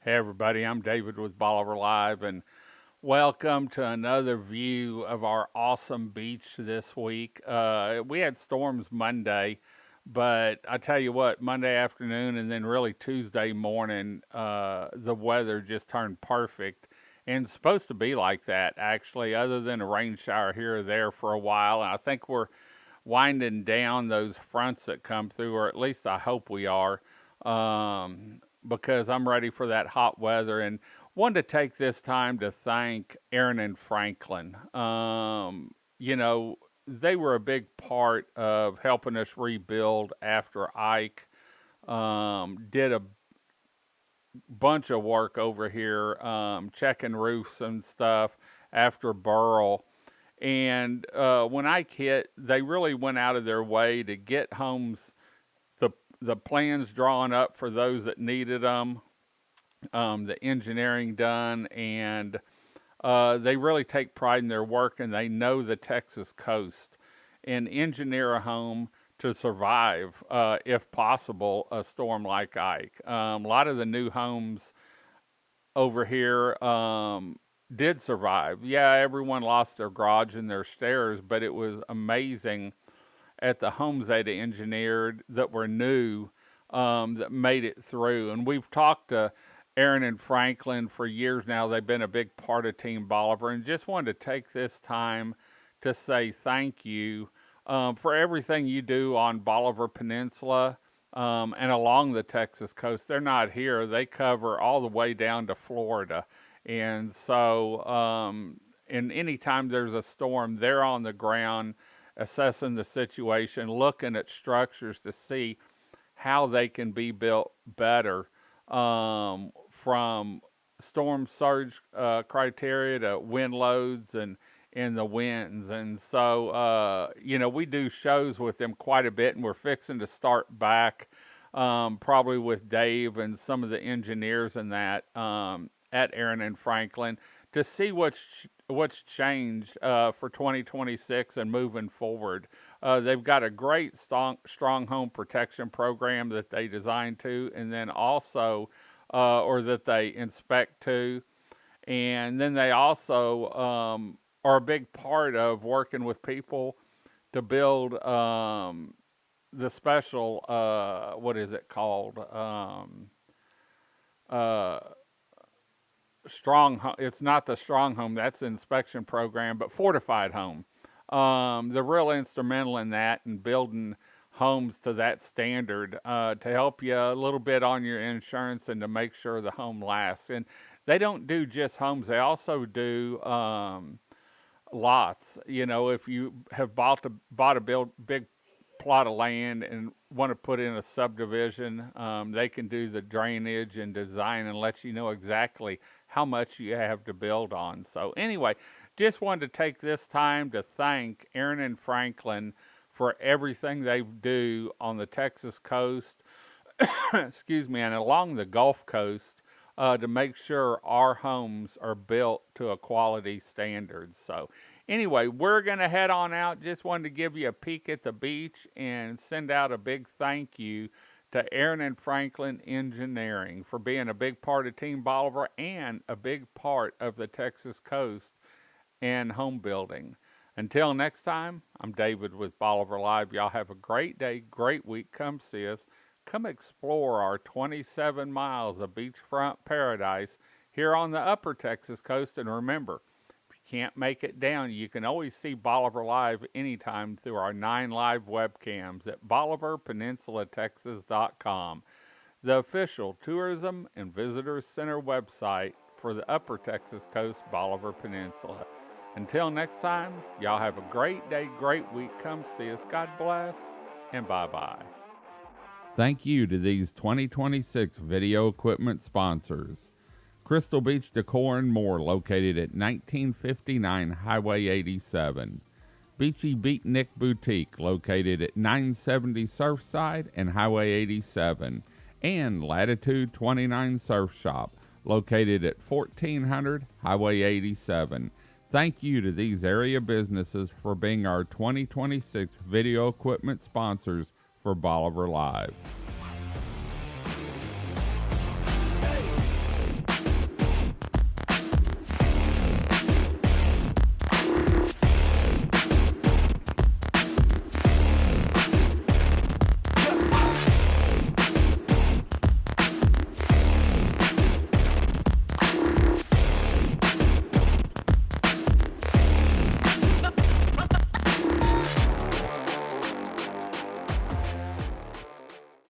Hey everybody, I'm David with Bolivar Live, and welcome to another view of our awesome beach this week. We had storms Monday, but I tell you what, Monday afternoon and then really Tuesday morning, the weather just turned perfect. And it's supposed to be like that, actually, other than a rain shower here or there for a while. And I think we're winding down those fronts that come through, or at least I hope we are, because I'm ready for that hot weather. And wanted to take this time to thank Aran and Franklin. You know, they were a big part of helping us rebuild after Ike. Did a bunch of work over here, checking roofs and stuff after Burl. And when Ike hit, they really went out of their way to get homes, the the plans drawn up for those that needed them, the engineering done, and they really take pride in their work, and they know the Texas coast and engineer a home to survive, if possible, a storm like Ike. A lot of the new homes over here did survive. Yeah, everyone lost their garage and their stairs, but it was amazing at the homes they'd engineered that were new, that made it through. And we've talked to Aran and Franklin for years now. They've been a big part of Team Bolivar, and just wanted to take this time to say thank you, for everything you do on Bolivar Peninsula, and along the Texas coast. They're not here, they cover all the way down to Florida. And so, and anytime there's a storm, they're on the ground assessing the situation, looking at structures to see how they can be built better, from storm surge criteria to wind loads and the winds. And so, we do shows with them quite a bit, and we're fixing to start back, probably with Dave and some of the engineers and that, at Aran and Franklin, to see what's changed, for 2026 and moving forward. They've got a great strong home protection program that they design to, and then also, or that they inspect to, and then they also, are a big part of working with people to build, the special, what is it called? Uh, it's not the strong home, that's the inspection program, but fortified home. They're real instrumental in that and building homes to that standard, to help you a little bit on your insurance and to make sure the home lasts. And they don't do just homes, they also do, lots. If you have bought a big plot of land and want to put in a subdivision, they can do the drainage and design and let you know exactly how much you have to build on. So anyway, just wanted to take this time to thank Aran and Franklin for everything they do on the Texas coast, excuse me, and along the Gulf Coast, to make sure our homes are built to a quality standard. So, anyway, we're going to head on out. Just wanted to give you a peek at the beach and send out a big thank you to Aran and Franklin Engineering for being a big part of Team Bolivar and a big part of the Texas coast and home building. Until next time, I'm David with Bolivar Live. Y'all have a great day, great week. Come see us. Come explore our 27 miles of beachfront paradise here on the upper Texas coast. And remember, if you can't make it down, you can always see Bolivar Live anytime through our 9 live webcams at BolivarPeninsulaTexas.com, the official tourism and visitors center website for the upper Texas coast, Bolivar Peninsula. Until next time, y'all have a great day, great week. Come see us. God bless, and bye-bye. Thank you to these 2026 video equipment sponsors. Crystal Beach Decor and More, located at 1959 Highway 87. Beachy Beatnik Boutique, located at 970 Surfside and Highway 87. And Latitude 29 Surf Shop, located at 1400 Highway 87. Thank you to these area businesses for being our 2026 video equipment sponsors for Bolivar Live.